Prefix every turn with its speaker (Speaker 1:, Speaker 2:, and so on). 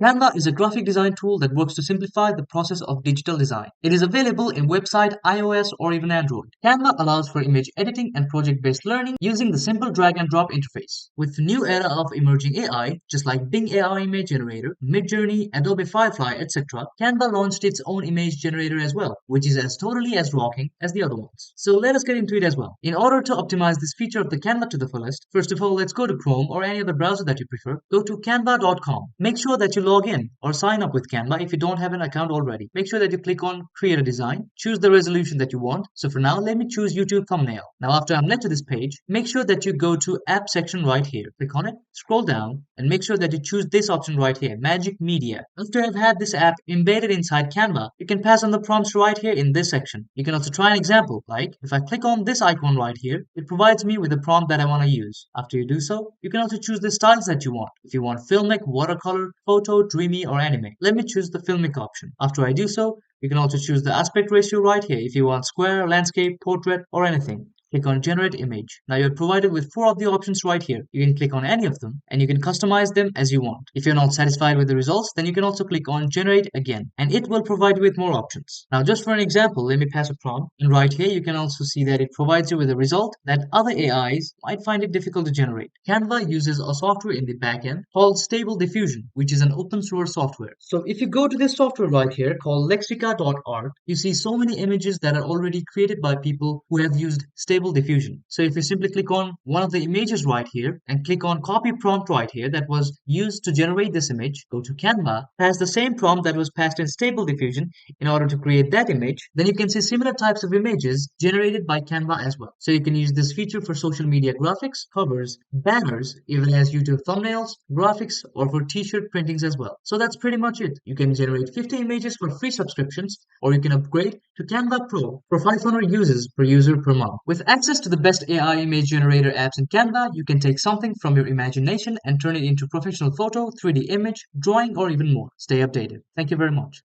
Speaker 1: Canva is a graphic design tool that works to simplify the process of digital design. It is available in website, iOS, or even Android. Canva allows for image editing and project-based learning using the simple drag and drop interface. With the new era of emerging AI, just like Bing AI Image Generator, Midjourney, Adobe Firefly, etc., Canva launched its own image generator as well, which is as totally as rocking as the other ones. So let us get into it as well. In order to optimize this feature of the Canva to the fullest, first of all, let's go to Chrome or any other browser that you prefer. Go to canva.com. Make sure that you log in or sign up with Canva if you don't have an account already. Make sure that you click on create a design, choose the resolution that you want. So for now, let me choose YouTube thumbnail. Now after I'm led to this page, make sure that you go to app section right here. Click on it, scroll down, and make sure that you choose this option right here, Magic Media. After I've had this app embedded inside Canva, you can pass on the prompts right here in this section. You can also try an example, like if I click on this icon right here, it provides me with the prompt that I want to use. After you do so, you can also choose the styles that you want. If you want filmic, watercolor, photo, dreamy, or anime. Let me choose the filmic option. After I do so, you can also choose the aspect ratio right here if you want square, landscape, portrait, or anything. Click on generate image. Now you're provided with 4 of the options right here. You can click on any of them and you can customize them as you want. If you're not satisfied with the results, then you can also click on generate again and it will provide you with more options. Now just for an example, let me pass a prompt, and right here you can also see that it provides you with a result that other AIs might find it difficult to generate. Canva uses a software in the backend called Stable Diffusion, which is an open source software. So if you go to this software right here called lexica.art, you see so many images that are already created by people who have used Stable Diffusion. So if you simply click on one of the images right here and click on copy prompt right here that was used to generate this image, go to Canva, pass the same prompt that was passed in Stable Diffusion in order to create that image, then you can see similar types of images generated by Canva as well. So you can use this feature for social media graphics, covers, banners, even as YouTube thumbnails, graphics, or for t-shirt printings as well. So that's pretty much it. You can generate 50 images for free subscriptions, or you can upgrade to Canva Pro for 500 users per user per month. With access to the best AI image generator apps in Canva, you can take something from your imagination and turn it into professional photo, 3D image, drawing, or even more. Stay updated. Thank you very much.